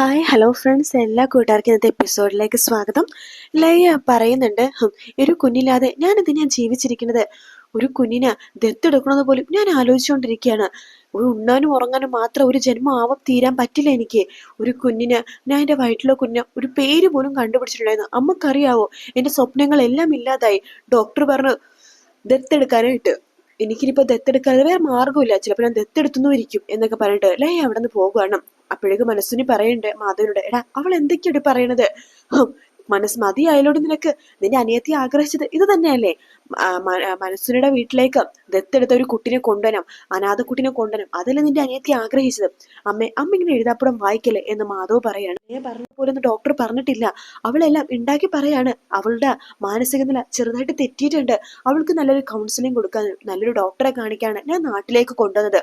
Hi hello friends, എല്ലാ കൂട്ടുകാർക്കും ഇന്നത്തെ എപ്പിസോഡിലേക്ക് സ്വാഗതം. ലയ പറയുന്നുണ്ട്, ഒരു കുഞ്ഞില്ലാതെ ഞാൻ ജീവിച്ചിരിക്കുന്നത്. ഒരു കുഞ്ഞിനെ ദത്തെടുക്കണമെന്ന് പോലും ഞാൻ ആലോചിച്ചുകൊണ്ടിരിക്കുകയാണ്. ഒരു ഉണ്ണാനും ഉറങ്ങാനും മാത്രം ഒരു ജന്മം തീരാൻ പറ്റില്ല എനിക്ക്. ഒരു കുഞ്ഞിന്, ഞാൻ എൻ്റെ വയറ്റിലെ കുഞ്ഞിന് ഒരു പേര് പോലും കണ്ടുപിടിച്ചിട്ടുണ്ടായിരുന്നു. അമ്മക്കറിയാവോ, എൻ്റെ സ്വപ്നങ്ങളെല്ലാം ഇല്ലാതായി. ഡോക്ടർ പറഞ്ഞു ദത്തെടുക്കാനായിട്ട്. എനിക്കിനിപ്പോൾ ദത്തെടുക്കാതെ വേറെ മാർഗ്ഗമില്ല, ചിലപ്പോൾ ഞാൻ ദത്തെടുത്തുനിന്നും ഇരിക്കും എന്നൊക്കെ പറഞ്ഞിട്ട് ലയ അവിടെ നിന്ന് പോകുകയാണ്. അപ്പോഴേക്കും മനസ്സിന് പറയണ്ട് മാധവനോട്, എടാ അവൾ എന്തൊക്കെയാണ് പറയണത്? മനസ്സ് മതിയായാലോട് നിനക്ക്. നിന്റെ അനിയത്തി ആഗ്രഹിച്ചത് ഇത് തന്നെയല്ലേ? മനസ്സിനുടെ വീട്ടിലേക്ക് ദത്തെടുത്ത ഒരു കുട്ടിനെ കൊണ്ടുവരാം, അനാഥ കുട്ടിനെ കൊണ്ടുവരാം. അതല്ലേ നിന്റെ അനിയത്തി ആഗ്രഹിച്ചത്? അമ്മ ഇങ്ങനെ എഴുതാപ്പുറം വായിക്കല്ലേ എന്ന് മാധവ് പറയാണ്. ഞാൻ പറഞ്ഞ പോലെ ഒന്നും ഡോക്ടർ പറഞ്ഞിട്ടില്ല, അവളെല്ലാം ഉണ്ടാക്കി പറയാണ്. അവളുടെ മാനസിക നില ചെറുതായിട്ട് തെറ്റിയിട്ടുണ്ട്. അവൾക്ക് നല്ലൊരു കൗൺസിലിംഗ് കൊടുക്കാൻ, നല്ലൊരു ഡോക്ടറെ കാണിക്കാണ് ഞാൻ നാട്ടിലേക്ക് കൊണ്ടുവന്നത്.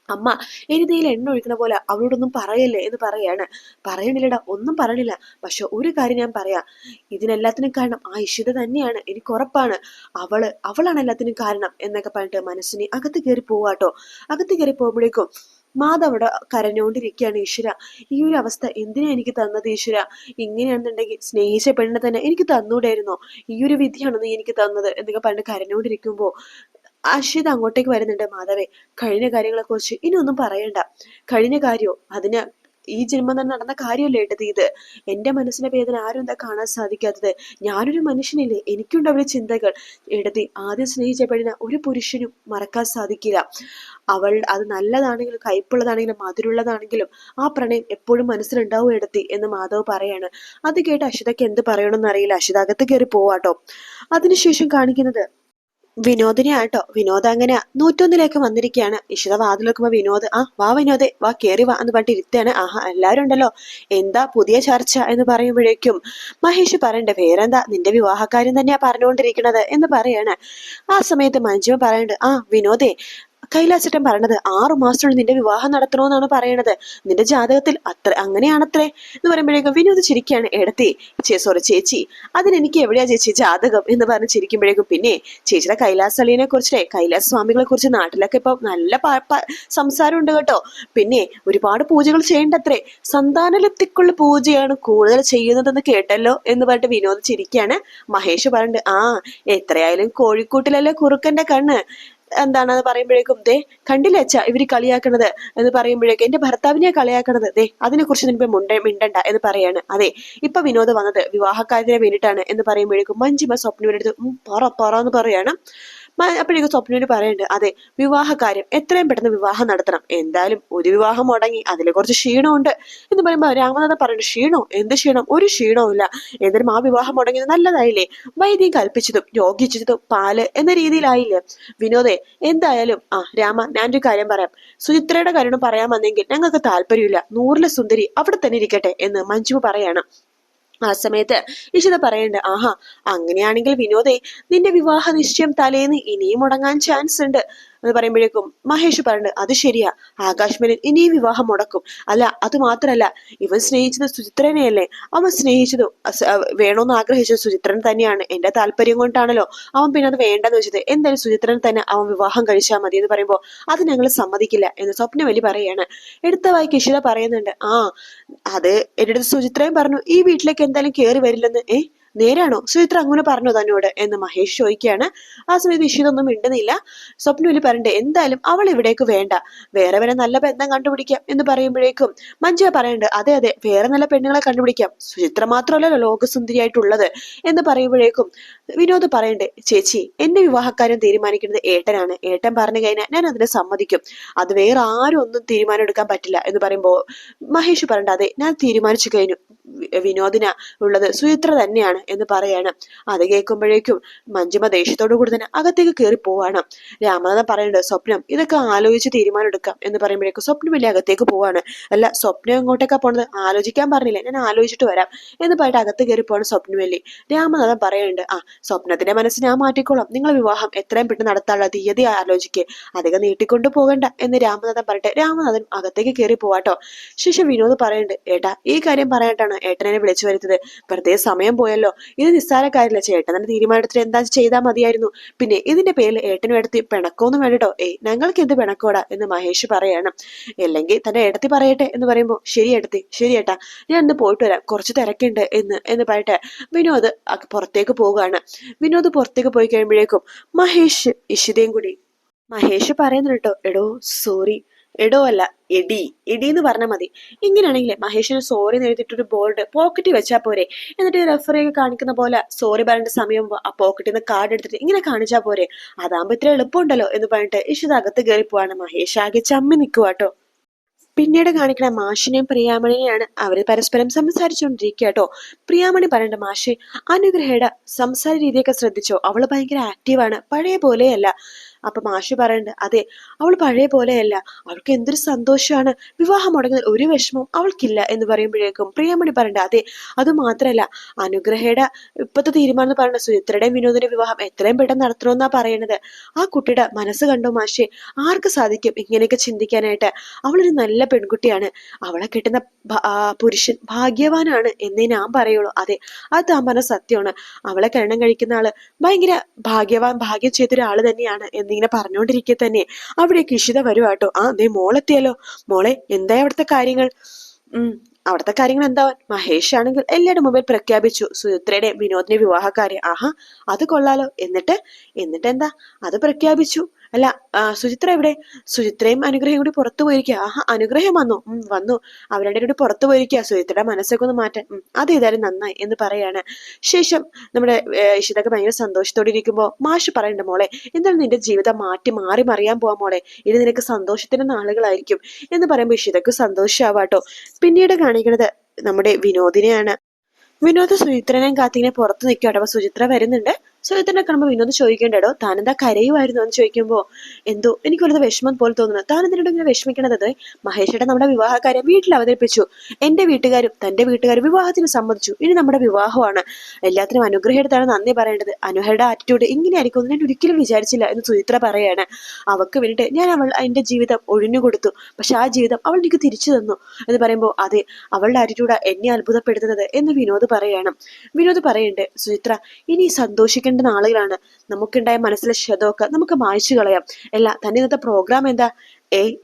അമ്മ എരുതിയിൽ എണ്ണ ഒഴിക്കണ പോലെ അവളോടൊന്നും പറയല്ലേ എന്ന് പറയാണ്. പറയണില്ലടാ, ഒന്നും പറയണില്ല. പക്ഷെ ഒരു കാര്യം ഞാൻ പറയാം, ഇതിനെല്ലാത്തിനും കാരണം ആ ഇഷിത തന്നെയാണ്, എനിക്ക് ഉറപ്പാണ്. അവളാണ് എല്ലാത്തിനും കാരണം എന്നൊക്കെ പറഞ്ഞിട്ട് മനസ്സിനെ അകത്ത് കയറി പോവാട്ടോ. അകത്ത് കയറി പോകുമ്പോഴേക്കും മാധവിടെ കരഞ്ഞുകൊണ്ടിരിക്കുകയാണ്. ഈശ്വര, ഈ ഒരു അവസ്ഥ എന്തിനാ എനിക്ക് തന്നത് ഈശ്വര? ഇങ്ങനെയാണെന്നുണ്ടെങ്കിൽ സ്നേഹിച്ച പെണ്ണിനെ തന്നെ എനിക്ക് തന്നൂടായിരുന്നോ? ഈ ഒരു വിധിയാണോ നീ എനിക്ക് തന്നത് എന്നൊക്കെ പറഞ്ഞിട്ട് കരഞ്ഞുകൊണ്ടിരിക്കുമ്പോ അശ്വിത് അങ്ങോട്ടേക്ക് വരുന്നുണ്ട്. മാധവേ, കഴിഞ്ഞ കാര്യങ്ങളെ കുറിച്ച് ഇനി ഒന്നും പറയണ്ട. കഴിഞ്ഞ കാര്യോ, അതിന് ഈ ജന്മം തന്നെ നടന്ന കാര്യമല്ലേ ഏട്ടത്തി ഇത്? എന്റെ മനസ്സിന്റെ വേദന ആരും എന്താ കാണാൻ സാധിക്കാത്തത്? ഞാനൊരു മനുഷ്യനില്ലേ, എനിക്കുണ്ടാവില്ല ചിന്തകൾ. ഏട്ടത്തി, ആദ്യം സ്നേഹിച്ച പെണ്ണിനെ ഒരു പുരുഷനും മറക്കാൻ സാധിക്കില്ല. അത് നല്ലതാണെങ്കിലും കയ്പുള്ളതാണെങ്കിലും മധുരമുള്ളതാണെങ്കിലും ആ പ്രണയം എപ്പോഴും മനസ്സിലുണ്ടാവും ഏടത്തി എന്ന് മാധവ് പറയാണ്. അത് കേട്ട് അശ്വിതയ്ക്ക് എന്ത് പറയണമെന്ന് അറിയില്ല. അശ്വിത അകത്ത് കയറി പോവാട്ടോ. അതിനുശേഷം കാണിക്കുന്നത് വിനോദിനെ ആട്ടോ. വിനോദ് അങ്ങനെ 101 വന്നിരിക്കുകയാണ്. ഇഷിത വാതിൽ വെക്കുമ്പോ വിനോദ്, വാ വിനോദേ, വാ കേറി വാ എന്ന് പറഞ്ഞിട്ട് ഇരുത്താണ്. എല്ലാരും ഉണ്ടല്ലോ, എന്താ പുതിയ ചർച്ച എന്ന് പറയുമ്പോഴേക്കും മഹേഷ് പറയണ്ടേ, വേറെന്താ, നിന്റെ വിവാഹക്കാര്യം തന്നെയാ പറഞ്ഞുകൊണ്ടിരിക്കണത് എന്ന് പറയാണ്. ആ സമയത്ത് മഞ്ജു പറയണ്ട്, വിനോദേ, കൈലാസേട്ടൻ പറയണത് 6 മാസത്തിനുള്ളിൽ നിന്റെ വിവാഹം നടത്തണമെന്നാണ് പറയണത്. നിന്റെ ജാതകത്തിൽ അങ്ങനെയാണത്രേ എന്ന് പറയുമ്പോഴേക്കും വിനോദ് ചിരിക്കുകയാണ്. ചേച്ചി, അതിനെനിക്ക് എവിടെയാ ചേച്ചി ജാതകം എന്ന് പറഞ്ഞ് ചിരിക്കുമ്പോഴേക്കും, പിന്നെ ചേച്ചിയുടെ കൈലാസളിനെ കുറിച്ചിട്ടേ, കൈലാസ സ്വാമികളെ കുറിച്ച് നാട്ടിലൊക്കെ ഇപ്പൊ നല്ല സംസാരം ഉണ്ട് കേട്ടോ. പിന്നെ ഒരുപാട് പൂജകൾ ചെയ്യേണ്ടത്രേ, സന്താനലബ്ധിക്കുള്ള പൂജയാണ് കൂടുതൽ ചെയ്യുന്നതെന്ന് കേട്ടല്ലോ എന്ന് പറഞ്ഞിട്ട് വിനോദ് ചിരിക്കുകയാണ്. മഹേഷ് പറഞ്ഞിട്ട്, എത്രയായാലും കോഴിക്കൂട്ടിലല്ലേ കുറുക്കന്റെ കണ്ണ് എന്താണെന്ന് പറയുമ്പോഴേക്കും, കണ്ടില്ല അച്ഛാ ഇവര് കളിയാക്കണത് എന്ന് പറയുമ്പോഴേക്കും, എന്റെ ഭർത്താവിനെ കളിയാക്കണത്, അതിനെ കുറിച്ച് നിനക്ക് മിണ്ടണ്ട എന്ന് പറയാണ്. അതെ, ഇപ്പൊ വിനോദ് വന്നത് വിവാഹക്കാര്യത്തിന് വേണ്ടിയിട്ടാണ് എന്ന് പറയുമ്പോഴേക്കും മഞ്ജിമ സ്വപ്നയുടെ അടുത്ത് പറ എന്ന് പറയാണ്. അപ്പോഴേക്കും സ്വപ്നയോട് പറയുന്നുണ്ട്, അതെ, വിവാഹകാര്യം എത്രയും പെട്ടെന്ന് വിവാഹം നടത്തണം. എന്തായാലും ഒരു വിവാഹം മുടങ്ങി, അതിൽ കുറച്ച് ക്ഷീണമുണ്ട് എന്ന് പറയുമ്പോ രാമനാഥൻ പറയുന്നു, ക്ഷീണോ? എന്ത് ക്ഷീണം? ഒരു ക്ഷീണവും ഇല്ല. എന്തായാലും ആ വിവാഹം മുടങ്ങിയത് നല്ലതായില്ലേ? വൈദ്യം കൽപ്പിച്ചതും യോഗിച്ചതും പാല് എന്ന രീതിയിലായില്ലേ? വിനോദേ, എന്തായാലും രാമ, ഞാനൊരു കാര്യം പറയാം. സുചിത്രയുടെ കാര്യം പറയാൻ വന്നെങ്കിൽ ഞങ്ങൾക്ക് താല്പര്യമില്ല. 100-ലെ സുന്ദരി അവിടെ തന്നെ ഇരിക്കട്ടെ എന്ന് മഞ്ജു പറയാണ്. ആ സമയത്ത് ഇഷിത പറയണ്ട്, അങ്ങനെയാണെങ്കിൽ വിനോദേ, നിന്റെ വിവാഹ നിശ്ചയം തലേന്ന് ഇനിയും മുടങ്ങാൻ ചാൻസ് ഉണ്ട് എന്ന് പറയുമ്പോഴേക്കും മഹേഷ് പറഞ്ഞു, അത് ശരിയാ, ആകാശ് മേനൻ ഇനിയും വിവാഹം മുടക്കും. അല്ല, അത് മാത്രല്ല, ഇവൻ സ്നേഹിച്ചത് സുചിത്രനെയല്ലേ? അവൻ സ്നേഹിച്ചത് വേണമെന്ന് ആഗ്രഹിച്ചത് സുചിത്രൻ തന്നെയാണ്. എന്റെ താല്പര്യം കൊണ്ടാണല്ലോ അവൻ പിന്നെ അത് വേണ്ടെന്ന് വെച്ചത്. എന്തായാലും സുചിത്രൻ തന്നെ അവൻ വിവാഹം കഴിച്ചാൽ മതി എന്ന് പറയുമ്പോ, അത് ഞങ്ങൾ സമ്മതിക്കില്ല എന്ന് സ്വപ്നവലി പറയാണ്. എടുത്ത വായിക്ക് ഇഷിത പറയുന്നുണ്ട്, അത് എന്റെ അടുത്ത് സുചിത്രയും പറഞ്ഞു ഈ വീട്ടിലേക്ക് എന്തായാലും കേറി വരില്ലെന്ന്. നേരാണോ സുചിത്ര അങ്ങനെ പറഞ്ഞോ തന്നോട് എന്ന് മഹേഷ് ചോദിക്കുകയാണ്. ആ സമയത്ത് ഇഷിതൊന്നും മിണ്ടുന്നില്ല. സ്വപ്നവലി പറഞ്ഞിട്ട്, എന്തായാലും അവൾ ഇവിടേക്ക് വേണ്ട, വേറെ നല്ല ബന്ധം കണ്ടുപിടിക്കാം എന്ന് പറയുമ്പോഴേക്കും മഞ്ജു പറയുന്നുണ്ട്, അതെ, വേറെ നല്ല പെണ്ണുങ്ങളെ കണ്ടുപിടിക്കാം, സുചിത്ര മാത്രമല്ലല്ലോ ലോകസുന്ദരിയായിട്ടുള്ളത് എന്ന് പറയുമ്പോഴേക്കും വിനോദ് പറയണ്ടേ, ചേച്ചി, എന്റെ വിവാഹക്കാര്യം തീരുമാനിക്കുന്നത് ഏട്ടനാണ്. ഏട്ടൻ പറഞ്ഞു കഴിഞ്ഞാൽ ഞാൻ അതിനെ സമ്മതിക്കും. അത് വേറെ ആരും ഒന്നും തീരുമാനം എടുക്കാൻ പറ്റില്ല എന്ന് പറയുമ്പോ മഹേഷ് പറയണ്ട, അതെ, ഞാൻ തീരുമാനിച്ചു കഴിഞ്ഞു, വിനോദിന ഉള്ളത് സുചിത്ര തന്നെയാണ് എന്ന് പറയാണ്. അത് കേൾക്കുമ്പോഴേക്കും മഞ്ജുമ ദേഷ്യത്തോടു കൂടി തന്നെ അകത്തേക്ക് കയറി പോവാണ്. രാമനാഥൻ പറയുന്നുണ്ട്, സ്വപ്നം, ഇതൊക്കെ ആലോചിച്ച് തീരുമാനം എടുക്കാം എന്ന് പറയുമ്പോഴേക്കും സ്വപ്നം വലിയ അകത്തേക്ക് പോവാണ്. അല്ല, സ്വപ്നം എങ്ങോട്ടേക്കാ പോണത്? ആലോചിക്കാൻ പറഞ്ഞില്ലേ, ഞാൻ ആലോചിച്ചിട്ട് വരാം എന്ന് പറഞ്ഞിട്ട് അകത്ത് കയറി പോവാണ് സ്വപ്നവല്ലി. രാമനാഥൻ പറയുന്നുണ്ട്, സ്വപ്നത്തിന്റെ മനസ്സ് ഞാൻ മാറ്റിക്കോളാം, നിങ്ങൾ വിവാഹം എത്രയും പെട്ടെന്ന് നടത്താനുള്ള തീയതി ആലോചിക്കേ, അധികം നീട്ടിക്കൊണ്ടു പോകണ്ട എന്ന് രാമനാഥൻ പറഞ്ഞിട്ട് രാമനാഥൻ അകത്തേക്ക് കയറി പോവാട്ടോ. ശേഷം വിനോദ് പറയുന്നുണ്ട്, ഏട്ടാ, ഈ കാര്യം പറയാനായിട്ടാണ് ഏട്ടൻ ഏട്ടനെ വിളിച്ചു വരുത്തത്? വെറുതെ സമയം പോയല്ലോ. ഇത് നിസ്സാര കാര്യമില്ല. ചേട്ടൻ തന്നെ തീരുമാനത്തിൽ എന്താ ചെയ്താൽ മതിയായിരുന്നു. പിന്നെ ഇതിന്റെ പേരിൽ ഏട്ടനും എടുത്ത് പിണക്കമൊന്നും വേണ്ടട്ടോ. ഞങ്ങൾക്ക് എന്ത് പിണക്കോടാ എന്ന് മഹേഷ് പറയാണ്. അല്ലെങ്കിൽ തന്റെ ഏട്ടത്തി പറയട്ടെ എന്ന് പറയുമ്പോൾ ശരി ഏട്ടത്തി, ശരി ഏട്ടാ, ഞാൻ ഇന്ന് പോയിട്ട് വരാം, കുറച്ച് തിരക്കുണ്ട് എന്ന് പറയട്ടെ വിനോദ് പുറത്തേക്ക് പോവുകയാണ്. വിനോദ് പുറത്തേക്ക് പോയി കഴിയുമ്പോഴേക്കും മഹേഷ് ഇഷിതയും കൂടി മഹേഷ് പറയുന്നു കേട്ടോ, എടോ സോറി. എടോ അല്ല, എടി എടി എന്ന് പറഞ്ഞാൽ മതി. ഇങ്ങനെയാണെങ്കിലേ മഹേഷിന് സോറി എഴുതിയിട്ടൊരു ബോർഡ് പോക്കറ്റിൽ വെച്ചാൽ പോരെ. എന്നിട്ട് റെഫറിയൊക്കെ കാണിക്കുന്ന പോലെ സോറി പറയേണ്ട സമയം ആ പോക്കറ്റിൽ നിന്ന് കാർഡ് എടുത്തിട്ട് ഇങ്ങനെ കാണിച്ചാൽ പോരെ. അതാകുമ്പോ ഇത്ര എളുപ്പമുണ്ടല്ലോ എന്ന് പറഞ്ഞിട്ട് ഇഷിത അകത്ത് കയറി പോവാണ്. മഹേഷ് ആകെ ചമ്മി നിൽക്കുവാട്ടോ. പിന്നീട് കാണിക്കണ മാഷിനെയും പ്രിയാമണിനെയാണ്. അവര് പരസ്പരം സംസാരിച്ചുകൊണ്ടിരിക്കുക കേട്ടോ. പ്രിയാമണി പറയണ്ട, മാഷെ അനുഗ്രഹയുടെ സംസാര രീതിയൊക്കെ ശ്രദ്ധിച്ചോ, അവള് ഭയങ്കര ആക്റ്റീവാണ്, പഴയ പോലെയല്ല. അപ്പൊ മാഷ് പറയണ്ട്, അതെ, അവൾ പഴയ പോലെയല്ല, അവൾക്ക് എന്തൊരു സന്തോഷമാണ്, വിവാഹം മുടങ്ങുന്ന ഒരു വിഷമവും അവൾക്കില്ല എന്ന് പറയുമ്പോഴേക്കും പ്രിയാമണി പറയണ്ട, അതെ, അത് മാത്രല്ല അനുഗ്രഹയുടെ ഇപ്പത്തെ തീരുമാനം എന്ന് പറയുന്നത് സുചിത്രയുടെയും വിനോദിന്റെ വിവാഹം എത്രയും പെട്ടെന്ന് നടത്തണമെന്നാ പറയണത്. ആ കുട്ടിയുടെ മനസ്സ് കണ്ടോ മാഷെ, ആർക്ക് സാധിക്കും ഇങ്ങനെയൊക്കെ ചിന്തിക്കാനായിട്ട്? അവളൊരു നല്ല പെൺകുട്ടിയാണ്, അവളെ കിട്ടുന്ന പുരുഷൻ ഭാഗ്യവാനാണ് എന്നേ ഞാൻ പറയുള്ളൂ. അതെ, അത് താൻ പറഞ്ഞ സത്യമാണ്. അവളെ കല്യാണം കഴിക്കുന്ന ആള് ഭയങ്കര ഭാഗ്യം ചെയ്തൊരാള് തന്നെയാണ് എന്നിങ്ങനെ പറഞ്ഞുകൊണ്ടിരിക്കെ തന്നെ അവിടേക്ക് ഇഷിത വരുവാട്ടോ. ദേ മോളെത്തിയല്ലോ. മോളെ, എന്തായി അവിടുത്തെ കാര്യങ്ങൾ? അവിടുത്തെ കാര്യങ്ങൾ എന്താവാൻ, മഹേഷ് ആണെങ്കിൽ എല്ലാവരുടെ മുമ്പിൽ പ്രഖ്യാപിച്ചു സുചിത്രയുടെ വിനോദിന്റെ വിവാഹക്കാര്യം. ആഹാ, അത് കൊള്ളാലോ. എന്നിട്ട് എന്താ, അത് പ്രഖ്യാപിച്ചു. അല്ല, സുചിത്ര എവിടെ? സുചിത്രയും അനുഗ്രഹം കൂടി പുറത്തു പോയിരിക്കുക. ആഹാ, അനുഗ്രഹം വന്നു. വന്നു. അവരുടെ കൂടി പുറത്തു പോയിരിക്കുക സുചിത്രയുടെ മനസ്സൊക്കെ ഒന്ന് മാറ്റാൻ. അത് ഏതായാലും നന്നായി എന്ന് പറയാണ്. ശേഷം നമ്മുടെ ഇഷിതൊക്കെ ഭയങ്കര സന്തോഷത്തോടെ ഇരിക്കുമ്പോ മാഷ് പറയണ്ട, മോളെ, എന്തായാലും നിന്റെ ജീവിതം മാറി മറിയാൻ പോവാ മോളെ, ഇനി നിനക്ക് സന്തോഷത്തിന്റെ നാളുകളായിരിക്കും എന്ന് പറയുമ്പോ ഇഷിതൊക്കെ സന്തോഷാവാട്ടോ. പിന്നീട് കാണിക്കുന്നത് നമ്മുടെ വിനോദിനെയാണ്. വിനോദ് സുചിത്രനെയും കാത്തിങ്ങനെ പുറത്ത് നിൽക്കട്ടോ. അപ്പൊ സുചിത്ര വരുന്നുണ്ട്. സുചിത്രനെ കാണുമ്പോൾ വിനോദ് ചോദിക്കേണ്ടോ, താനെന്താ കരയുമായിരുന്നു എന്ന് ചോദിക്കുമ്പോ, എന്തോ എനിക്ക് വലുത് വിഷമം പോലെ തോന്നുന്നു. താൻ എന്തിനോട് ഇങ്ങനെ വിഷമിക്കണത്? മഹേഷേട്ടൻ നമ്മുടെ വിവാഹകാര്യം വീട്ടിൽ അവതരിപ്പിച്ചു. എന്റെ വീട്ടുകാരും തന്റെ വീട്ടുകാരും വിവാഹത്തിന് സമ്മതിച്ചു. ഇനി നമ്മുടെ വിവാഹമാണ്. എല്ലാത്തിനും അനുഗ്രഹത്താണ് നന്ദി പറയേണ്ടത്. അനുഹയുടെ ആറ്റിറ്റ്യൂഡ് ഇങ്ങനെയായിരിക്കും ഞാൻ ഒരിക്കലും വിചാരിച്ചില്ല എന്ന് സുചിത്ര പറയാണ്. അവൾക്ക് വേണ്ടിയിട്ട് ഞാൻ എന്റെ ജീവിതം ഒഴിഞ്ഞു കൊടുത്തു, പക്ഷെ ആ ജീവിതം അവൾ എനിക്ക് തിരിച്ചു തന്നു എന്ന് പറയുമ്പോൾ, അതെ, അവളുടെ ആറ്റിറ്റ്യൂഡ് എന്നെ അത്ഭുതപ്പെടുത്തുന്നത് എന്ന് വിനോദ് പറയണം. വിനോദ് പറയണ്ട്, സുചിത്ര, ഇനി സന്തോഷിക്കേണ്ട നാളുകളാണ്. നമുക്കുണ്ടായ മനസ്സിലെ ക്ഷതമൊക്കെ നമുക്ക് മായ്ച്ചു കളയാം. തന്നെ ഇന്നത്തെ പ്രോഗ്രാം എന്താ?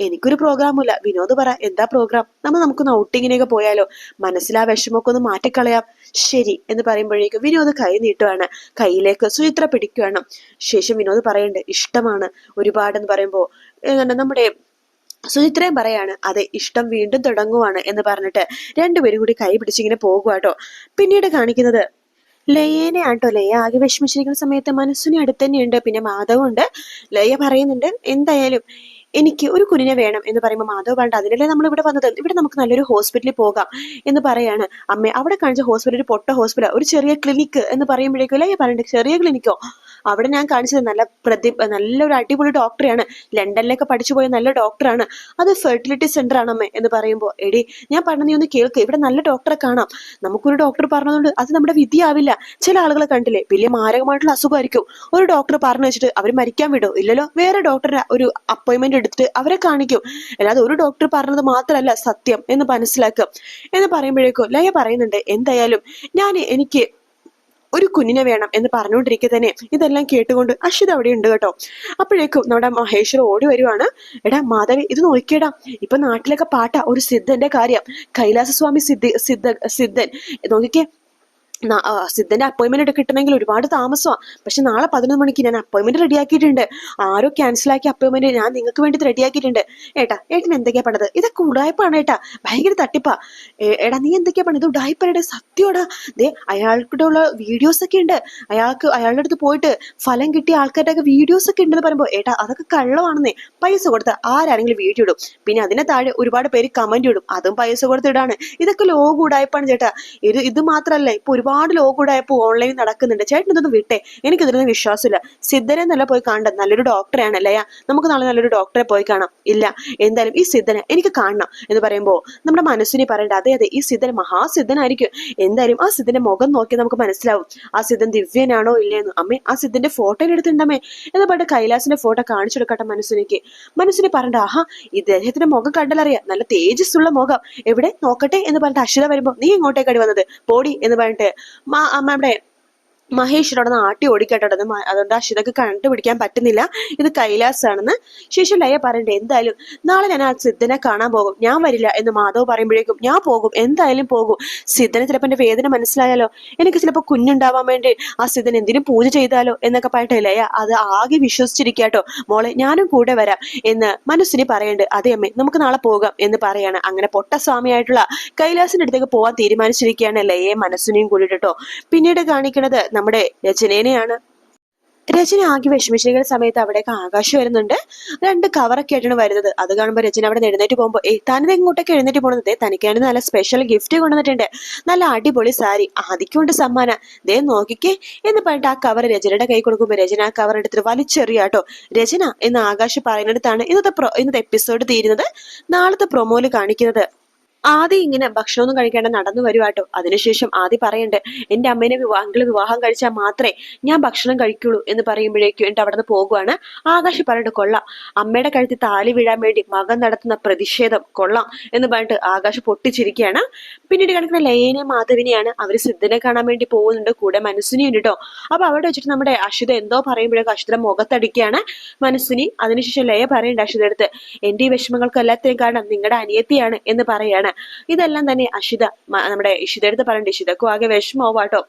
എനിക്കൊരു പ്രോഗ്രാമില്ല. വിനോദ് പറ, എന്താ പ്രോഗ്രാം? നമുക്കൊന്ന് ഔട്ടിങ്ങിനൊക്കെ പോയാലോ? മനസ്സിലാ വിഷമൊക്കെ ഒന്ന് മാറ്റിക്കളയാം. ശരി എന്ന് പറയുമ്പോഴേക്കും വിനോദ് കൈ നീട്ടുവാണ്. കയ്യിലേക്ക് സുചിത്ര പിടിക്കുകയാണ്. ശേഷം വിനോദ് പറയണ്ട്, ഇഷ്ടമാണ് ഒരുപാടെന്ന് പറയുമ്പോ നമ്മുടെ സുചിത്രയും പറയാണ്, അതെ, ഇഷ്ടം വീണ്ടും തുടങ്ങുവാണ് എന്ന് പറഞ്ഞിട്ട് രണ്ടുപേരും കൂടി കൈ പിടിച്ചിങ്ങനെ പോകുവാട്ടോ. പിന്നീട് കാണിക്കുന്നത് ലയേനെ ആട്ടോ. ലയ ആകെ വിഷമിച്ചിരിക്കുന്ന സമയത്ത് മനസ്സിന് അടുത്ത് തന്നെയുണ്ട്. പിന്നെ മാധവുണ്ട്. ലയ പറയുന്നുണ്ട്, എന്തായാലും എനിക്ക് ഒരു കുഞ്ഞിനെ വേണം എന്ന് പറയുമ്പോൾ മാധവ് പറഞ്ഞിട്ട്, അതിനല്ലേ നമ്മൾ ഇവിടെ വന്നത്, ഇവിടെ നമുക്ക് നല്ലൊരു ഹോസ്പിറ്റലിൽ പോകാം എന്ന് പറയാണ്. അമ്മ, അവിടെ കാണിച്ച ഹോസ്പിറ്റൽ ഒരു പൊട്ട ഹോസ്പിറ്റൽ, ഒരു ചെറിയ ക്ലിനിക്ക് എന്ന് പറയുമ്പോഴേക്കും ലയ പറഞ്ഞിട്ട്, ചെറിയ ക്ലിനിക്കോ? അവിടെ ഞാൻ കാണിച്ചത് നല്ലൊരു അടിപൊളി ഡോക്ടറെയാണ്, ലണ്ടനിലൊക്കെ പഠിച്ചു പോയ നല്ല ഡോക്ടറാണ്, അത് ഫെർട്ടിലിറ്റി സെന്റർ ആണ് അമ്മേ എന്ന് പറയുമ്പോൾ, എടി ഞാൻ പറഞ്ഞ നീ ഒന്ന് കേൾക്ക്, ഇവിടെ നല്ല ഡോക്ടറെ കാണാം. നമുക്കൊരു ഡോക്ടർ പറഞ്ഞതുകൊണ്ട് അത് നമ്മുടെ വിധിയാവില്ല. ചില ആളുകളെ കണ്ടില്ലേ, വലിയ മാരകമായിട്ടുള്ള അസുഖമായിരിക്കും, ഒരു ഡോക്ടർ പറഞ്ഞു വെച്ചിട്ട് അവർ മരിക്കാൻ വിടോ? ഇല്ലല്ലോ, വേറെ ഡോക്ടറെ ഒരു അപ്പോയിന്റ്മെന്റ് എടുത്തിട്ട് അവരെ കാണിക്കും. അല്ലാതെ ഒരു ഡോക്ടർ പറഞ്ഞത് മാത്രമല്ല സത്യം എന്ന് മനസ്സിലാക്കും എന്ന് പറയുമ്പോഴേക്കും ലയ പറയുന്നുണ്ട്, എന്തായാലും എനിക്ക് ഒരു കുഞ്ഞിനെ വേണം എന്ന് പറഞ്ഞുകൊണ്ടിരിക്കെ തന്നെ ഇതെല്ലാം കേട്ടുകൊണ്ട് അശ്വിത അവിടെ ഉണ്ട് കേട്ടോ. അപ്പോഴേക്കും നമ്മുടെ മഹേശ്വർ ഓടി വരുവാണ്. എടാ മാധവി, ഇത് നോക്കിയടാ, ഇപ്പൊ നാട്ടിലൊക്കെ പാട്ടാ ഒരു സിദ്ധന്റെ കാര്യം, കൈലാസസ്വാമി സിദ്ധൻ നോക്കിക്കേ. സിദ്ധന്റെ അപ്പോയിന്റ്മെന്റ് കിട്ടണമെങ്കിൽ ഒരുപാട് താമസമാണ്. പക്ഷെ നാളെ 11 മണിക്ക് ഞാൻ അപ്പോയിന്റ്മെന്റ് റെഡിയാക്കിയിട്ടുണ്ട്. ആരോ ക്യാൻസലാക്കിയ അപ്പോയിന്റ്മെന്റ് ഞാൻ നിങ്ങൾക്ക് വേണ്ടി റെഡിയാക്കിയിട്ടുണ്ട്. ഏട്ടൻ എന്തൊക്കെയാ പണത്? ഇതൊക്കെ ഉടായ്പാണ് ഏട്ടാ, ഭയങ്കര തട്ടിപ്പാ. എടാ നീ എന്തൊക്കെയാ പണത്? ഉടായ്പയുടെ സത്യോടാ. ദേ അയാൾക്കിടെ ഉള്ള വീഡിയോസ് ഒക്കെ ഉണ്ട്. അയാളുടെ അടുത്ത് പോയിട്ട് ഫലം കിട്ടിയ ആൾക്കാരുടെ ഒക്കെ വീഡിയോസ് ഒക്കെ ഉണ്ടെന്ന് പറയുമ്പോ, ഏട്ടാ അതൊക്കെ കള്ളമാണെന്നേ. പൈസ കൊടുത്ത ആരാണെങ്കിലും വീഡിയോ ഇടും, പിന്നെ അതിനെ താഴെ ഒരുപാട് പേര് കമന്റ് ഇടും, അതും പൈസ കൊടുത്തിടാണ്. ഇതൊക്കെ ലോക ഉടായ്പാണ് ചേട്ടാ. ഇത് മാത്രല്ല, ഇപ്പൊ ഒരുപാട് ലോകൂടായപ്പോൾ ഓൺലൈൻ നടക്കുന്നുണ്ട്, ചേട്ടൻ ഇതൊന്നും വിട്ടേ, എനിക്കിതിലൊന്നും വിശ്വാസമില്ല. സിദ്ധനെ നല്ല പോയി കാണേണ്ടത്, നല്ലൊരു ഡോക്ടറെയാണ് അല്ലയാ, നമുക്ക് നാളെ നല്ലൊരു ഡോക്ടറെ പോയി കാണാം. ഇല്ല, എന്തായാലും ഈ സിദ്ധനെ എനിക്ക് കാണണം എന്ന് പറയുമ്പോൾ നമ്മുടെ മനസ്സിനെ പറയേണ്ട, അതെ അതെ ഈ സിദ്ധൻ മഹാസിദ്ധനായിരിക്കും, എന്തായാലും ആ സിദ്ധന്റെ മുഖം നോക്കി നമുക്ക് മനസ്സിലാവും ആ സിദ്ധൻ ദിവ്യനാണോ ഇല്ലേന്ന്. അമ്മേ ആ സിദ്ധന്റെ ഫോട്ടോ എടുത്തിട്ടുണ്ടമ്മേ എന്ന് പറഞ്ഞിട്ട് കൈലാസിന്റെ ഫോട്ടോ കാണിച്ചെടുക്കട്ടെ മനസ്സിനെ പറഞ്ഞ, ആഹാ ഇദ്ദേഹത്തിന്റെ മുഖം കണ്ടാലറിയാം, നല്ല തേജസ്സുള്ള മുഖം, എവിടെ നോക്കട്ടെ എന്ന് പറഞ്ഞിട്ട് അശ്വത വരുമ്പോ, നീ ഇങ്ങോട്ടേക്കടി വന്നത്, പോടി എന്ന് പറഞ്ഞിട്ട് നമ്മുടെ മഹേഷിനോട് ആട്ടി ഓടിക്കട്ടത്. അതുകൊണ്ട് അശ്വതക്ക് കണ്ടുപിടിക്കാൻ പറ്റുന്നില്ല ഇത് കൈലാസാണെന്ന്. ശേഷം ലയ പറയണ്ടേ, എന്തായാലും നാളെ ഞാൻ ആ സിദ്ധനെ കാണാൻ പോകും, ഞാൻ വരില്ല എന്ന് മാധവ് പറയുമ്പോഴേക്കും, ഞാൻ പോകും, എന്തായാലും പോകും, സിദ്ധന് ചിലപ്പോൾ എന്റെ വേദന മനസ്സിലായാലോ, എനിക്ക് ചിലപ്പോൾ കുഞ്ഞുണ്ടാവാൻ വേണ്ടി ആ സിദ്ധൻ എന്തിനും പൂജ ചെയ്താലോ എന്നൊക്കെ പറഞ്ഞിട്ട് ലയ അത് ആകെ വിശ്വസിച്ചിരിക്കാട്ടോ. മോളെ ഞാനും കൂടെ വരാം എന്ന് മനസ്സിന് പറയണ്ട്. അതേ അമ്മേ നമുക്ക് നാളെ പോകാം എന്ന് പറയാണ്. അങ്ങനെ പൊട്ടസ്വാമിയായിട്ടുള്ള കൈലാസിന്റെ അടുത്തേക്ക് പോവാൻ തീരുമാനിച്ചിരിക്കുകയാണ് ലയയെ മനസ്സിനെയും കൂടിട്ടോ. പിന്നീട് കാണിക്കുന്നത് നമ്മുടെ രചനേനെയാണ്. രചന ആകെ വിഷമിച്ചിരിക്കുന്ന സമയത്ത് അവിടേക്ക് ആകാശം വരുന്നുണ്ട്. 2 കവറൊക്കെ ആയിട്ടാണ് വരുന്നത്. അത് കാണുമ്പോൾ രചന അവിടെ എഴുന്നേറ്റ് പോകുമ്പോൾ, താനിത് എങ്ങോട്ടൊക്കെ എഴുന്നേറ്റ് പോകുന്നത്, തനിക്കാണ് നല്ല സ്പെഷ്യൽ ഗിഫ്റ്റ് കൊണ്ടുവന്നിട്ടുണ്ട്, നല്ല അടിപൊളി സാരി, ആദിക്കുണ്ട് സമ്മാനം, ദേ നോക്കിക്കേ എന്ന് പറഞ്ഞിട്ട് ആ കവർ രചനയുടെ കൈ കൊടുക്കുമ്പോൾ രചന ആ കവർ എടുത്തിട്ട് വലിച്ചെറിയാട്ടോ. രചന എന്ന് ആകാശ് പറയുന്നിടത്താണ് ഇന്നത്തെ എപ്പിസോഡ് തീരുന്നത്. നാളത്തെ പ്രൊമോയില് കാണിക്കുന്നത് ആദ്യം ഇങ്ങനെ ഭക്ഷണമൊന്നും കഴിക്കാണ്ട് നടന്നു വരുവാട്ടോ. അതിനുശേഷം ആദ്യം പറയണ്ട്, എന്റെ അമ്മേനെ വിവാഹം കഴിച്ചാൽ മാത്രമേ ഞാൻ ഭക്ഷണം കഴിക്കുള്ളൂ എന്ന് പറയുമ്പോഴേക്കും എന്നിട്ട് അവിടെ നിന്ന് പോകുവാണ്. ആകാശ് പറഞ്ഞിട്ട്, കൊള്ളാം, അമ്മയുടെ കഴുത്തിൽ താലി വീഴാൻ വേണ്ടി മകൻ നടത്തുന്ന പ്രതിഷേധം കൊള്ളാം എന്ന് പറഞ്ഞിട്ട് ആകാശ് പൊട്ടിച്ചിരിക്കുകയാണ്. പിന്നീട് കിടക്കുന്ന ലയേനെ മാധവിനെയാണ്. അവര് സിദ്ധനെ കാണാൻ വേണ്ടി പോകുന്നുണ്ട്, കൂടെ മനസ്സിനിയുണ്ട് കേട്ടോ. അപ്പൊ അവിടെ വെച്ചിട്ട് നമ്മുടെ അശ്വത എന്തോ പറയുമ്പോഴേക്കും അശ്വത മുഖത്തടിക്കുകയാണ് മനസ്സിനി. അതിനുശേഷം ലയ പറയണ്ട അശ്വത അടുത്ത്, എന്റെ ഈ വിഷമങ്ങൾക്ക് എല്ലാത്തിനും കാരണം നിങ്ങളുടെ അനിയത്തിയാണ് എന്ന് പറയാണ്. ഇതെല്ലാം തന്നെ നമ്മുടെ ഇഷിതയെടുത്ത് പറയണ്ട. ഇഷിതക്കും ആകെ വിഷമമാവാട്ടോ.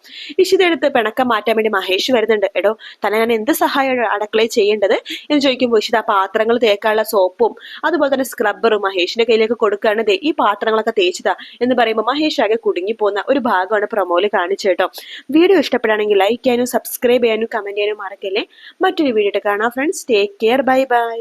ഇഷിതയെടുത്ത് പിണക്കം മാറ്റാൻ വേണ്ടി മഹേഷ് വരുന്നുണ്ട്. എടോ തന്നെ ഞാൻ എന്ത് സഹായമാണ് അടുക്കളയിൽ ചെയ്യേണ്ടത് എന്ന് ചോദിക്കുമ്പോൾ ഇഷിത പാത്രങ്ങൾ തേക്കാനുള്ള സോപ്പും അതുപോലെ തന്നെ സ്ക്രബ്ബറും മഹേഷിന്റെ കയ്യിലേക്ക് കൊടുക്കുകയാണ്. ഈ പാത്രങ്ങളൊക്കെ തേച്ചതാ എന്ന് പറയുമ്പോൾ മഹേഷ് ആകെ കുടുങ്ങി പോകുന്ന ഒരു ഭാഗമാണ് പ്രൊമോയില് കാണിച്ചു കേട്ടോ. വീഡിയോ ഇഷ്ടപ്പെടുകയാണെങ്കിൽ ലൈക്ക് ചെയ്യാനും സബ്സ്ക്രൈബ് ചെയ്യാനും കമന്റ് ചെയ്യാനും മറക്കല്ലേ. മറ്റൊരു വീഡിയോ കാണാം friends. Take care, bye bye.